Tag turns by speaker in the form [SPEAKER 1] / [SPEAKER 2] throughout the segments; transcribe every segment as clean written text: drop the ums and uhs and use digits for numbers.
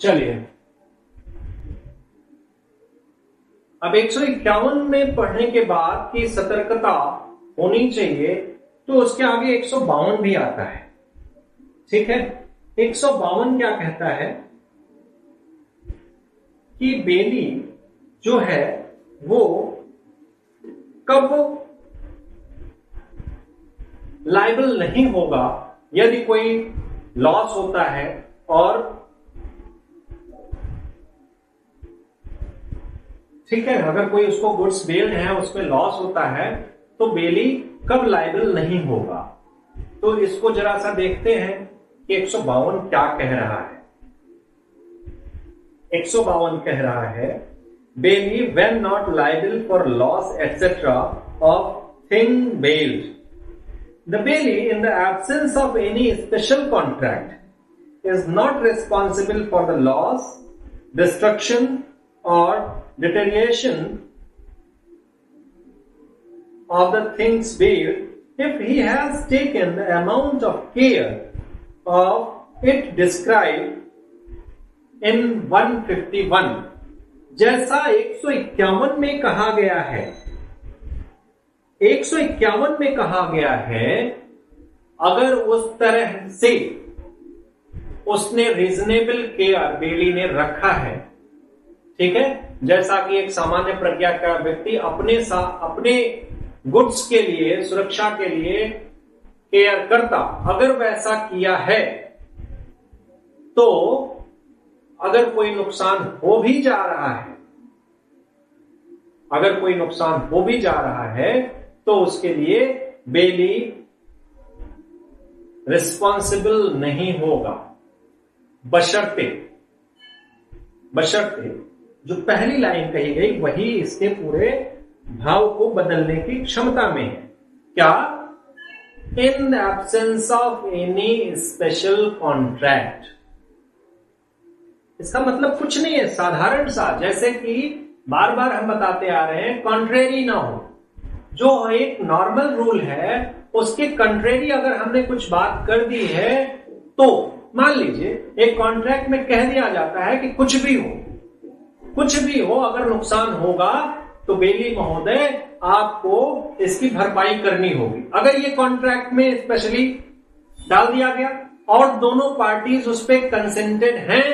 [SPEAKER 1] चलिए अब 151 में पढ़ने के बाद की सतर्कता होनी चाहिए, तो उसके आगे 152 भी आता है। ठीक है, 152 क्या कहता है कि बेली जो है वो कब लायबल नहीं होगा यदि कोई लॉस होता है, और ठीक है, अगर कोई उसको गुड्स बेल्ड है उसमें लॉस होता है तो बेली कब लायबल नहीं होगा। तो इसको जरा सा देखते हैं कि 152 क्या कह रहा है। 152 कह रहा है bailee when not liable for loss etcetera of thing bailed, the bailee in the absence of any special contract is not responsible for the loss, destruction और deterioration of the things built if he has taken the amount of care of it described in 151। जैसा 151 में कहा गया है, 151 में कहा गया है अगर उस तरह से उसने रीजनेबल केयर बेली ने रखा है, ठीक है, जैसा कि एक सामान्य प्रज्ञा का व्यक्ति अपने गुड्स के लिए, सुरक्षा के लिए केयर करता, अगर वैसा किया है तो अगर कोई नुकसान हो भी जा रहा है, अगर कोई नुकसान हो भी जा रहा है तो उसके लिए बेली रिस्पॉन्सिबल नहीं होगा, बशर्ते जो पहली लाइन कही गई वही इसके पूरे भाव को बदलने की क्षमता में है। क्या? इन the absence of any special contract. इसका मतलब कुछ नहीं है, साधारण सा, जैसे कि बार बार हम बताते आ रहे हैं, कॉन्ट्रेरी ना हो। जो एक नॉर्मल रूल है उसके कंट्रेरी अगर हमने कुछ बात कर दी है, तो मान लीजिए एक कॉन्ट्रैक्ट में कह दिया जाता है कि कुछ भी हो अगर नुकसान होगा तो बेली महोदय आपको इसकी भरपाई करनी होगी। अगर ये कॉन्ट्रैक्ट में स्पेशली डाल दिया गया और दोनों पार्टीज उस पर कंसेंटेड हैं,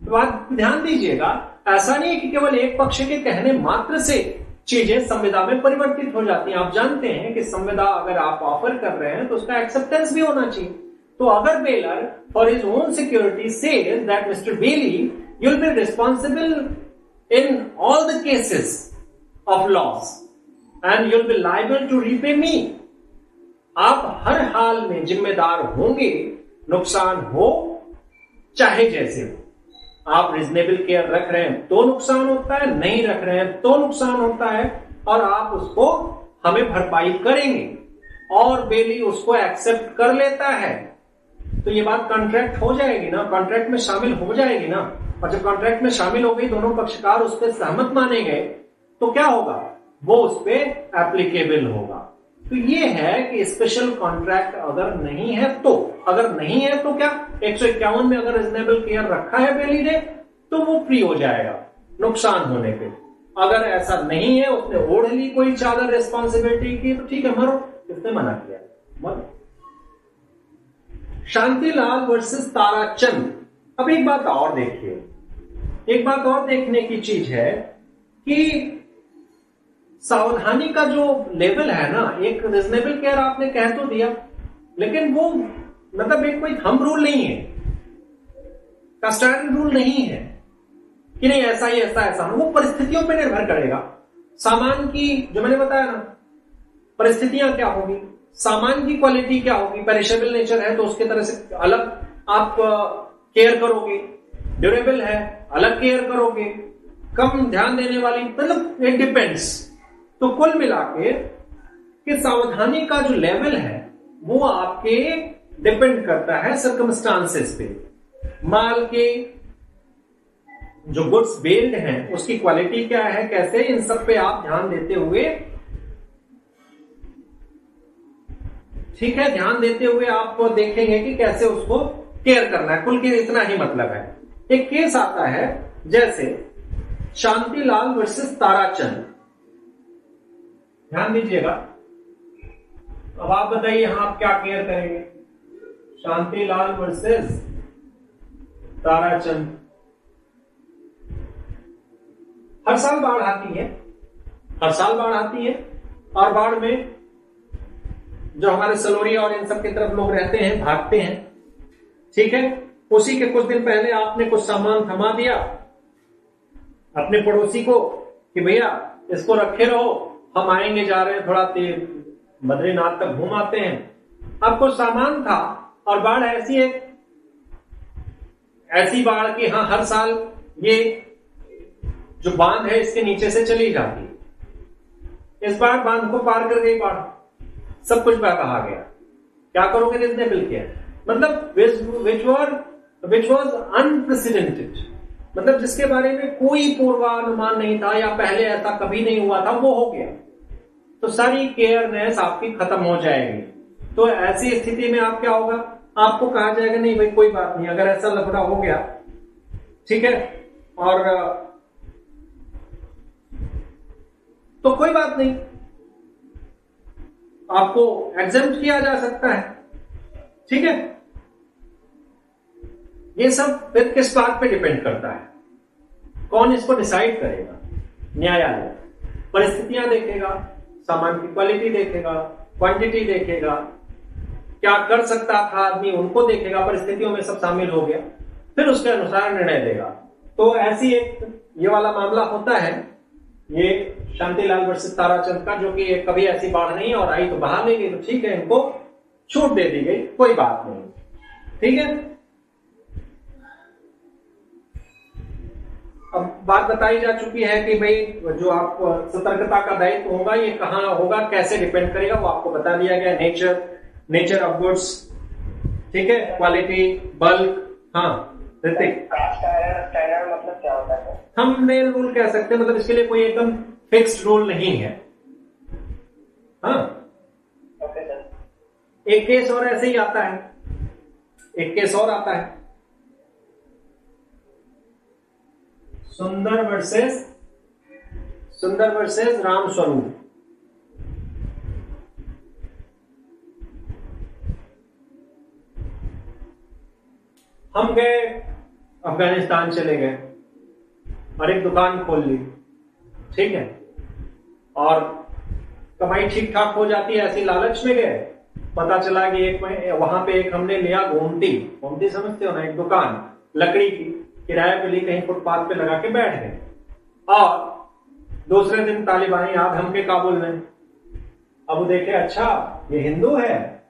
[SPEAKER 1] बात ध्यान दीजिएगा, ऐसा नहीं है कि केवल एक पक्ष के कहने मात्र से चीजें संविदा में परिवर्तित हो जाती हैं। आप जानते हैं कि संविदा अगर आप ऑफर कर रहे हैं तो उसका एक्सेप्टेंस भी होना चाहिए। तो अगर bailor for his own security says that mister bailee you will be responsible in all the cases of loss and you will be liable to repay me, आप हर हाल में जिम्मेदार होंगे, नुकसान हो चाहे जैसे हो। आप रिजनेबल केयर रख रहे हैं तो नुकसान होता है, नहीं रख रहे हैं तो नुकसान होता है, और आप उसको हमें भरपाई करेंगे, और बेली उसको एक्सेप्ट कर लेता है, तो ये बात कॉन्ट्रैक्ट हो जाएगी ना, कॉन्ट्रैक्ट में शामिल हो जाएगी ना। और जब कॉन्ट्रैक्ट में शामिल हो गई, दोनों पक्षकार उस पर सहमत माने गए, तो क्या होगा, वो उस पर एप्लीकेबल होगा। तो ये है कि स्पेशल कॉन्ट्रैक्ट अगर नहीं है तो, अगर नहीं है तो क्या, 151 में अगर रिजनेबल केयर रखा है बेली ने तो वो फ्री हो जाएगा नुकसान होने पे। अगर ऐसा नहीं है, उसने ओढ़ ली कोई चादर रिस्पॉन्सिबिलिटी की, तो ठीक है मरो, इसने मना किया मरो। शांतिलाल वर्सेस ताराचंद। अब एक बात और देखिए, एक बात और देखने की चीज है कि सावधानी का जो लेवल है ना, एक रिजनेबल केयर आपने कह तो दिया, लेकिन वो मतलब एक कोई थंब रूल नहीं है, कस्टर्ड रूल नहीं है कि नहीं ऐसा ही ऐसा, वो परिस्थितियों पर निर्भर करेगा। सामान की, जो मैंने बताया ना, परिस्थितियां क्या होगी, सामान की क्वालिटी क्या होगी, पेरिशेबल नेचर है तो उसके तरह से अलग आप केयर करोगे, ड्यूरेबल है अलग केयर करोगे, कम ध्यान देने वाली, मतलब इट डिपेंड्स। तो कुल मिला के कि सावधानी का जो लेवल है वो आपके डिपेंड करता है सर्कमस्टांसेस पे, माल के जो गुड्स बेल्ड हैं उसकी क्वालिटी क्या है, कैसे, इन सब पे आप ध्यान देते हुए, ठीक है, ध्यान देते हुए आप देखेंगे कि कैसे उसको केयर करना है। कुल के इतना ही मतलब है। एक केस आता है जैसे शांतिलाल वर्सेस ताराचंद। ध्यान दीजिएगा, अब आप बताइए यहां आप क्या केयर करेंगे। शांतिलाल वर्सेस ताराचंद। हर साल बाढ़ आती है, हर साल बाढ़ आती है, और बाढ़ में जो हमारे सलोरिया और इन सब की तरफ लोग रहते हैं, भागते हैं, ठीक है। उसी के कुछ दिन पहले आपने कुछ सामान थमा दिया अपने पड़ोसी को कि भैया इसको रखे रहो, हम आएंगे, जा रहे हैं, थोड़ा बद्रीनाथ तक घूम आते हैं। अब कुछ सामान था और बाढ़ ऐसी बाढ़ की, हाँ, हर साल ये जो बांध है इसके नीचे से चली जाती है। इस बार बांध को पार कर गई बाढ़, सब कुछ बहा गया। क्या करोगे? रीजनेबल केयर, मतलब विच वॉज अनप्रेसिडेंटेड, मतलब जिसके बारे में कोई पूर्वानुमान नहीं था या पहले ऐसा कभी नहीं हुआ था, वो हो गया। तो सारी केयरनेस आपकी खत्म हो जाएगी। तो ऐसी स्थिति में आप क्या होगा, आपको कहा जाएगा नहीं भाई कोई बात नहीं, अगर ऐसा लफड़ा हो गया, ठीक है, और तो कोई बात नहीं, आपको एग्जेम्प्ट किया जा सकता है, ठीक है। ये सब फिर किस बात पे डिपेंड करता है, कौन इसको डिसाइड करेगा? न्यायालय परिस्थितियां देखेगा, सामान की क्वालिटी देखेगा, क्वांटिटी देखेगा, क्या कर सकता था आदमी उनको देखेगा, परिस्थितियों में सब शामिल हो गया, फिर उसके अनुसार निर्णय देगा। तो ऐसी एक ये वाला मामला होता है, ये शांतिलाल वर्सेस ताराचंद का, जो कि कभी ऐसी बाढ़ नहीं और आई तो बहा ले गई, तो ठीक है, इनको छूट दे दी गई, कोई बात नहीं, ठीक है। अब बात बताई जा चुकी है कि भाई जो आप सतर्कता का दायित्व होगा ये कहां होगा, कैसे डिपेंड करेगा, वो आपको बता दिया गया। नेचर ऑफ गुड्स, ठीक है, क्वालिटी, बल्क, हाँ ऋतिक,
[SPEAKER 2] स्टैंडर्ड मतलब क्या होता है?
[SPEAKER 1] थंबनेल रूल कह सकते हैं, मतलब इसके लिए कोई एकदम फिक्स्ड रूल नहीं है। हाँ,
[SPEAKER 2] ओके सर।
[SPEAKER 1] एक केस और ऐसे ही आता है, एक केस और आता है, सुंदर वर्सेस राम स्वरूप। हम गए अफगानिस्तान, चले गए और एक दुकान खोल ली, ठीक है, और कमाई ठीक ठाक हो जाती है, ऐसी लालच में गए। पता चला कि वहां पे एक हमने लिया गोमती समझते हो ना, एक दुकान लकड़ी की किराए पे ली, कहीं फुटपाथ पे लगा के बैठ गए, और दूसरे दिन तालिबानी आ धमके काबुल में। अब वो देखे अच्छा ये हिंदू है,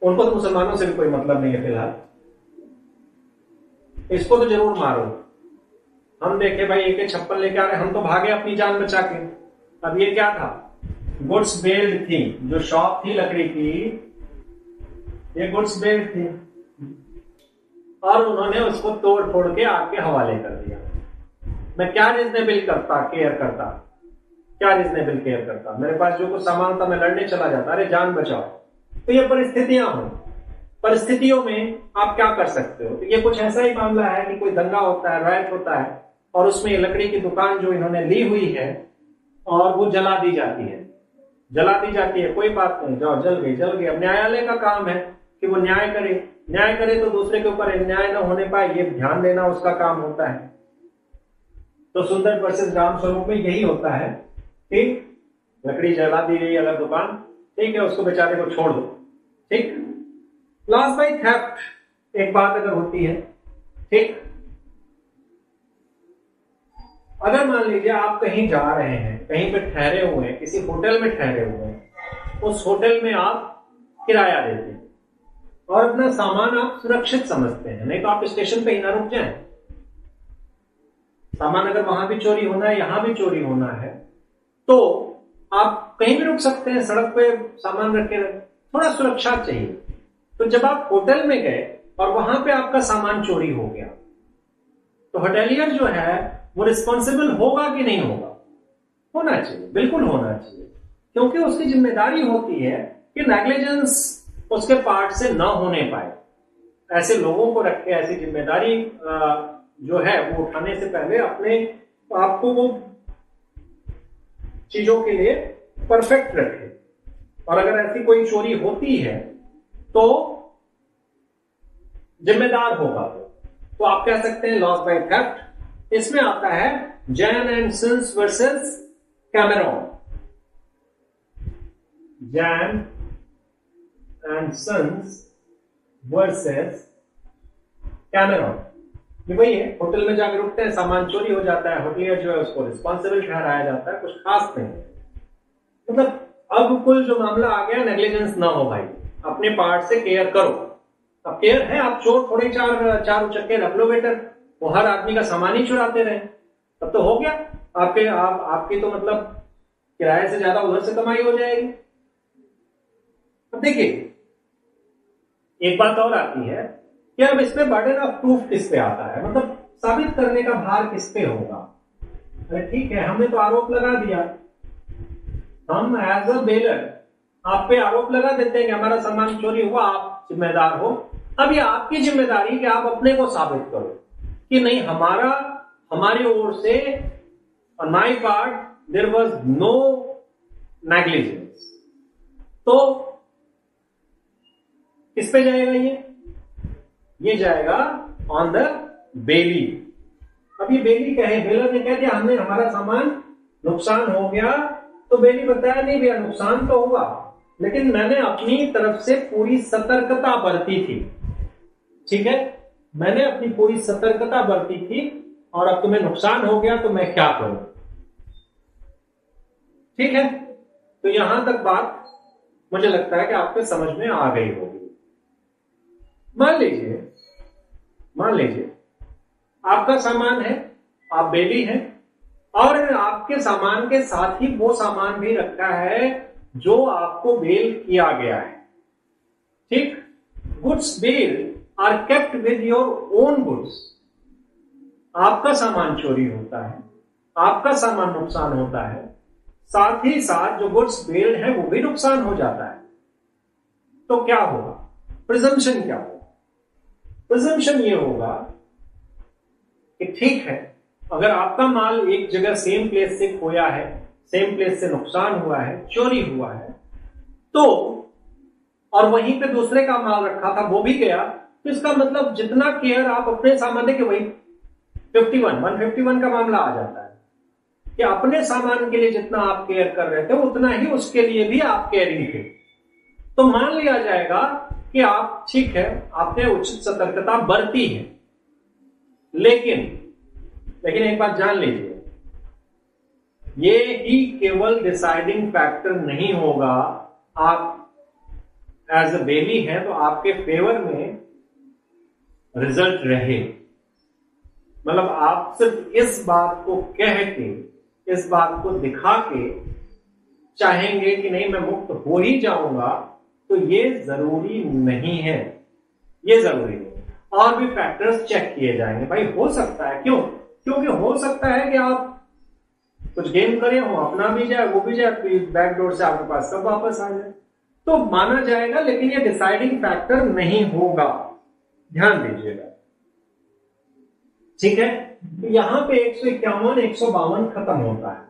[SPEAKER 1] उनको तो मुसलमानों से भी कोई मतलब नहीं है फिलहाल, इसको तो जरूर मारो। हम देखे भाई एक छप्पन लेके आ रहे, हम तो भागे अपनी जान बचा के। अब ये क्या था, गुड्स बेल्ड थी, जो शॉप थी लकड़ी की, ये गुड्स बेल्ड थी, और उन्होंने उसको तोड़ फोड़ के आपके हवाले कर दिया। मैं क्या रीजनेबल केयर करता, मेरे पास जो कुछ सामान था मैं लड़ने चला जाता, अरे जान बचाओ। तो ये परिस्थितियां हो, परिस्थितियों में आप क्या कर सकते हो। तो ये कुछ ऐसा ही मामला है कि कोई दंगा होता है, रायट होता है, और उसमें ये लकड़ी की दुकान जो इन्होंने ली हुई है और वो जला दी जाती है, कोई बात नहीं, जाओ जल गई। अब न्यायालय का काम है कि वो न्याय करे तो दूसरे के ऊपर अन्याय न होने पाए, ये ध्यान देना उसका काम होता है। तो सुंदर वर्सेस राम स्वरूप में यही होता है कि लकड़ी जला दी गई अगर दुकान, ठीक है, उसको बेचारे को छोड़ दो, ठीक। लॉस बाय थेफ्ट एक बात अगर होती है, ठीक, अगर मान लीजिए आप कहीं जा रहे हैं, कहीं पे ठहरे हुए हैं, किसी होटल में ठहरे हुए हैं, उस होटल में आप किराया देते हैं और अपना सामान आप सुरक्षित समझते हैं, नहीं तो आप स्टेशन पे ही ना रुक जाएं। सामान अगर वहां भी चोरी होना है, यहां भी चोरी होना है, तो आप कहीं भी रुक सकते हैं, सड़क पे सामान रख के, थोड़ा सुरक्षा चाहिए। तो जब आप होटल में गए और वहां पे आपका सामान चोरी हो गया, तो होटेलियर जो है वो रिस्पॉन्सिबल होगा कि नहीं होगा? होना चाहिए, बिल्कुल होना चाहिए, क्योंकि उसकी जिम्मेदारी होती है कि नेग्लिजेंस उसके पार्ट से ना होने पाए। ऐसे लोगों को रख के, ऐसी जिम्मेदारी जो है वो उठाने से पहले अपने आपको वो चीजों के लिए परफेक्ट रखे। और अगर ऐसी कोई चोरी होती है तो जिम्मेदार होगा। तो आप कह सकते हैं लॉस बाय थेफ्ट। इसमें आता है Jain and sons versus Cameron. Jain and sons versus Cameron, ये वही है, होटल में जाकर रुकते हैं, सामान चोरी हो जाता है, होटलियर जो है उसको रिस्पॉन्सिबल ठहराया जाता है, कुछ खास नहीं। मतलब अब कुल जो मामला आ गया, नेग्लिजेंस ना हो भाई, अपने पार्ट से केयर करो। अब केयर है, आप चोर थोड़े चार उचक्के रख लो बेटर, वो हर आदमी का सामान ही चुराते रहे, तब तो हो गया आपकी तो मतलब किराए से ज्यादा उधर से कमाई हो जाएगी। अब देखिए एक बात और आती है कि अब इसमें बर्डन ऑफ प्रूफ किस पे आता है, मतलब साबित करने का भार किस पे होगा। अरे ठीक है, हमने तो आरोप लगा दिया, हम एज अ बेलर आप पे आरोप लगा देते हैं कि हमारा सामान चोरी हुआ, आप जिम्मेदार हो। अब ये आपकी जिम्मेदारी कि आप अपने को साबित करो कि नहीं, हमारी ओर से on my part there was no negligence. तो किस पे जाएगा ये जाएगा ऑन द बेली। अब ये बेली कहे, बेलर ने कह दिया हमने हमारा सामान नुकसान हो गया, तो बेली बताया नहीं भैया नुकसान तो हुआ, लेकिन मैंने अपनी तरफ से पूरी सतर्कता बरती थी। ठीक है, मैंने अपनी पूरी सतर्कता बरती थी और अब तुम्हें नुकसान हो गया तो मैं क्या करूं। ठीक है, तो यहां तक बात मुझे लगता है कि आपके समझ में आ गई होगी। मान लीजिए आपका सामान है, आप बेली हैं और आपके सामान के साथ ही वो सामान भी रखा है जो आपको बेल किया गया है। ठीक, goods bail are kept with your own goods. आपका सामान चोरी होता है, आपका सामान नुकसान होता है, साथ ही साथ जो गुड्स बेल्ड है वो भी नुकसान हो जाता है। तो क्या होगा, प्रिजम्पशन क्या होगा? प्रिजम्पशन ये होगा कि ठीक है, अगर आपका माल एक जगह सेम प्लेस से खोया है, सेम प्लेस से नुकसान हुआ है, चोरी हुआ है, तो और वहीं पे दूसरे का माल रखा था वो भी गया, तो इसका मतलब जितना केयर आप अपने सामान के, वही 151 का मामला आ जाता है कि अपने सामान के लिए जितना आप केयर कर रहे थे उतना ही उसके लिए भी आप केयरिंग थे। तो मान लिया जाएगा कि आप ठीक है, आपने उचित सतर्कता बरती है, लेकिन एक बात जान लीजिए, ये ही केवल डिसाइडिंग फैक्टर नहीं होगा। आप एज अ बेली हैं तो आपके फेवर में रिजल्ट रहे, मतलब आप सिर्फ इस बात को कह के, इस बात को दिखा के चाहेंगे कि नहीं मैं मुक्त हो ही जाऊंगा, तो ये जरूरी नहीं है, ये जरूरी नहीं। और भी फैक्टर्स चेक किए जाएंगे भाई, हो सकता है, क्योंकि हो सकता है कि आप कुछ गेम करे हो, अपना भी जाए वो भी जाए, बैक डोर से आपके पास सब वापस आ जाए, तो माना जाएगा, लेकिन ये डिसाइडिंग फैक्टर नहीं होगा, ध्यान दीजिएगा। ठीक है, यहां पे 151 152 खत्म होता है।